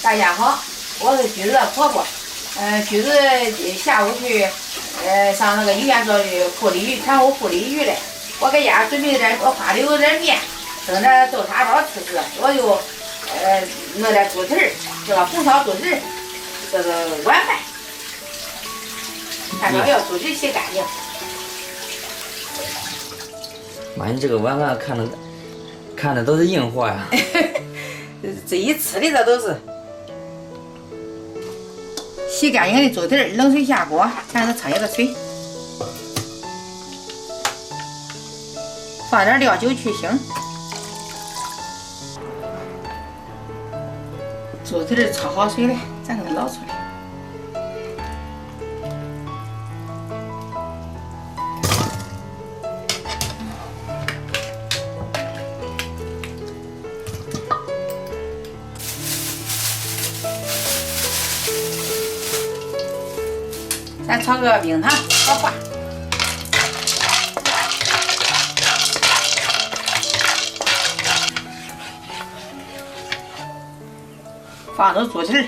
大家好，我是橘子的婆婆。橘子下午去上那个医院做看护护理鱼嘞。我给家准备点花溜点面，整点豆沙包吃吃。我就弄点猪蹄儿，这个红烧猪蹄儿，这个晚饭。看到要猪蹄洗干净。妈，你这个晚饭看的都是硬货呀。这一吃的这都是。洗干净的猪蹄儿，冷水下锅，咱是焯一个水，放点料酒去腥。猪蹄儿焯好水了，咱给它捞出来。咱炒个冰糖和花，放入猪蹄儿，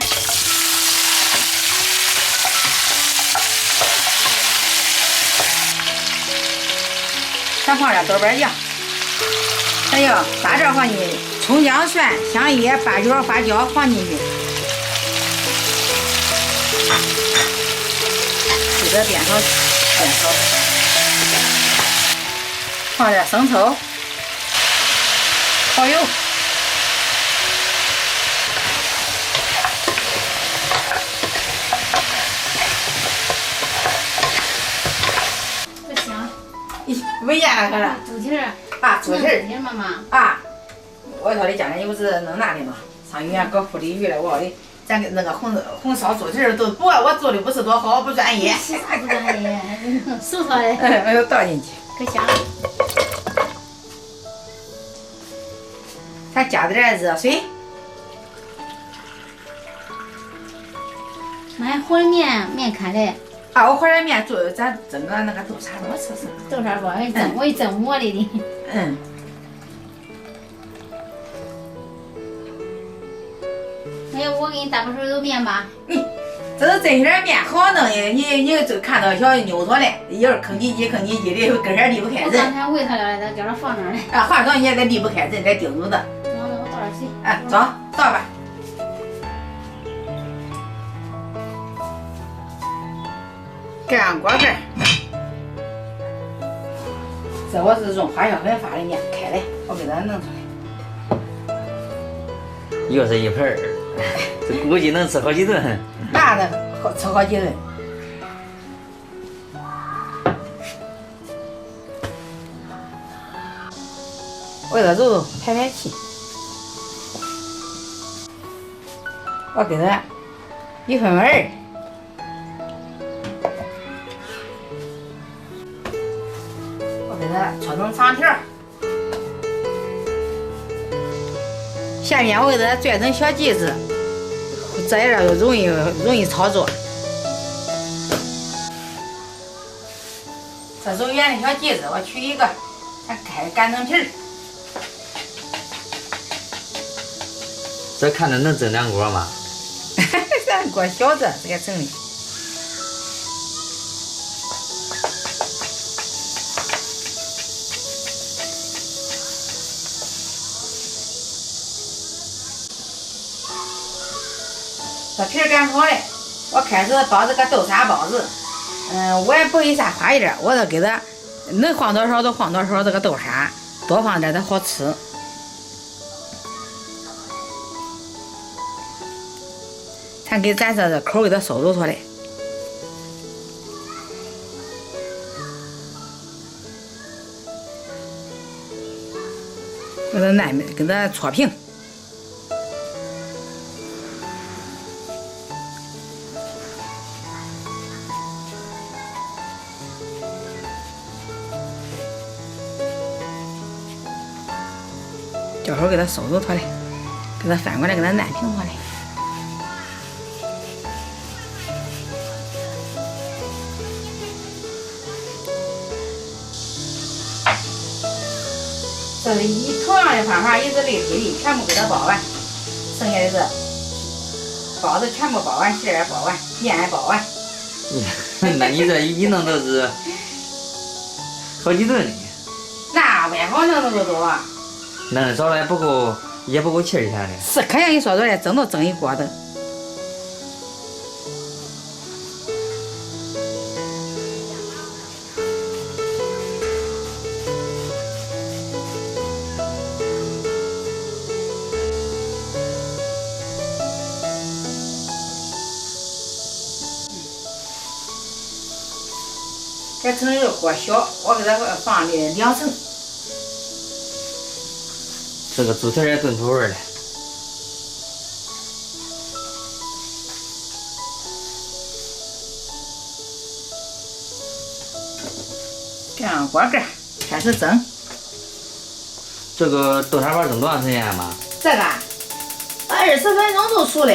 咱放点豆瓣酱，还有大料放进去，葱姜蒜香叶八角花椒放进去。这煸炒，放点生抽、蚝油，不香。没盐了，可是。猪蹄儿啊，猪蹄儿，妈妈。啊，我说的家人又是弄那的嘛，上医院搞护理鱼了，我说的。咱那个红烧猪蹄儿都不，我做的不是多好，不专业。啥不专业？手操的。我又倒进去，可香了。咱加点热水。买和面开的。啊，我和点面做，咱蒸个那个豆沙包吃吃。豆沙包，我一蒸馍里的。嗯。哎呀，我给你打个水豆面吧。这是真点面好弄的，你就看到小妞说嘞，一会儿吭叽叽的，根儿离不开人。我刚才喂它了，咱叫它放那儿嘞。啊，化妆你也得离不开人，得盯住的。我倒点水。哎，走，倒吧。盖上锅盖。这我是用花椒粉发的面开的，我给它弄出来。又是一盆儿，这估计能吃好几顿。那能吃好几顿。为了揉排气，我给它2/1。我给它搓成长条。下面我给它拽成小剂子，这样就容易操作。这手圆的小剂子，我取一个，咱擀成皮儿。这看着能蒸2锅吗？咱锅小着，这个整的。这皮儿擀好了，我开始包这个豆沙包子。我也不会啥花样，我就给它能放多少就放多少这个豆沙，多放点它好吃。咱给咱这口给它收揉出来。给它搓平。这会儿给它收揉脱来，给它翻过来，给它按平脱来。这是以同样的方法，一个立体的全部给它包完，剩下的是包子全部包完，馅儿也包完，面也包完。那你这一弄都是好几顿呢。那外好弄那么多，那少了也不够气儿钱的。是可像一说出来，蒸都蒸一锅的。这成这个锅小，我给它放的2层。这个猪蹄也炖出味儿来。这样锅盖开始蒸。这个豆沙包蒸多长时间嘛？这个20分钟就熟了。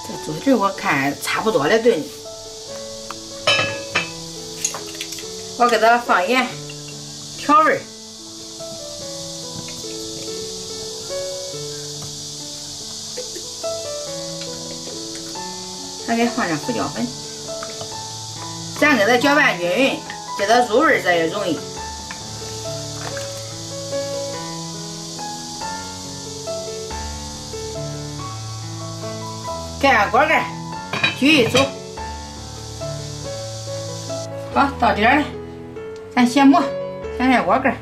这猪蹄我看差不多了炖，我给它放盐调味儿。还给放点胡椒粉，咱给它搅拌均匀，给它入味这也容易。盖上锅盖，继续煮。好，到点儿了，咱先磨，先盖锅盖。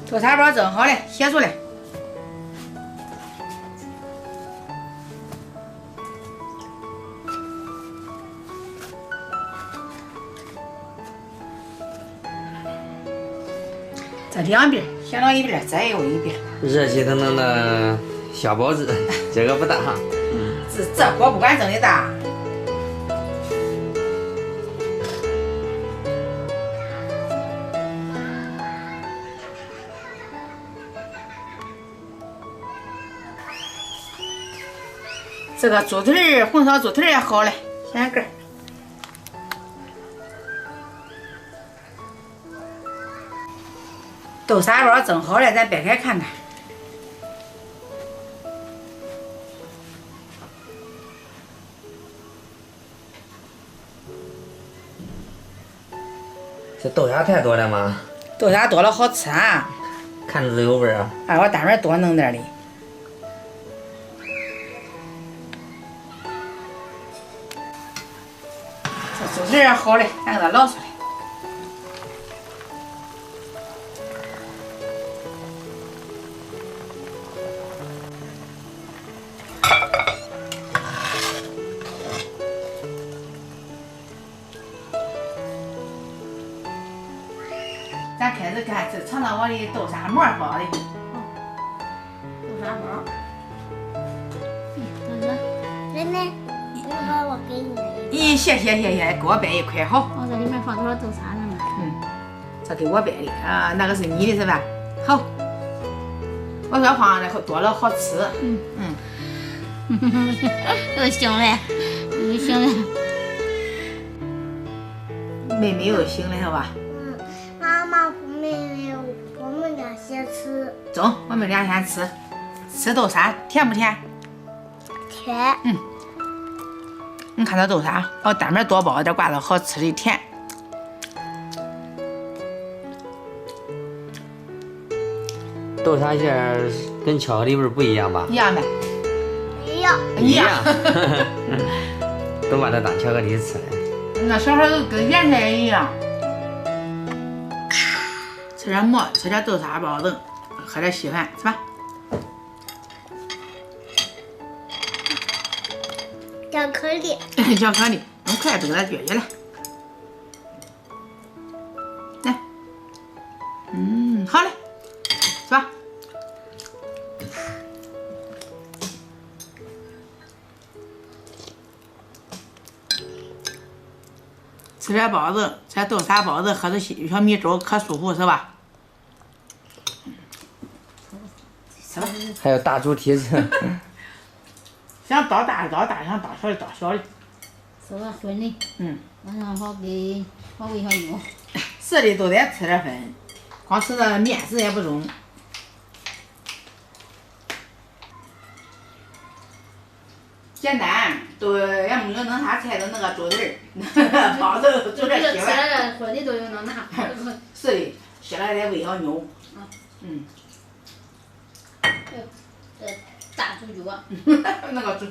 豆沙包蒸好了，写出来。这2边先到一边，再有一边。热气腾腾的小包子，这个不大哈。这锅不管蒸的大。这个猪蹄儿，红烧猪蹄儿也好了，先盖。豆沙包蒸好了，咱掰开看看。这豆沙太多了吗？豆沙多了好吃啊！看着都有味儿啊。哎，我单门多弄点儿的。这猪蹄儿好了，咱给它捞出来。咱开始看，这尝尝我的豆沙馍包的。豆沙包。奶奶，一会儿我给你。咦，谢，给我掰一块好。我这里面放多少豆沙呢？这给我掰的啊，那个是你的是吧？好，我说放的多了好吃。又香嘞，又香嘞。妹妹又醒了是吧？妈妈和妹妹，我们俩先吃。走，我们俩先吃，吃豆沙，甜不甜？甜。你看这豆沙，我单门多包点挂着好吃的甜。豆沙馅儿跟巧克力味儿不一样吧？一样呗？一样。都把它当巧克力吃了。那小孩都跟咸菜一样。吃点馍，吃点豆沙包子，喝点稀饭，是吧？巧克力。巧克力，用筷子给它撅起来。来，好嘞，是吧？吃点包子，吃点豆沙包子，喝点小米粥，可舒服是吧？吃吧。还有大猪蹄子。想倒大的倒大，想倒小的倒小的。吃完荤的，晚上好喂小牛。是的，都得吃点荤，光吃那面食也不中。简单，都也没有弄啥菜，都弄个猪蹄儿，包子煮点稀饭。吃了荤的都有能拿。是的，吃了得喂小牛。大猪脚。那个猪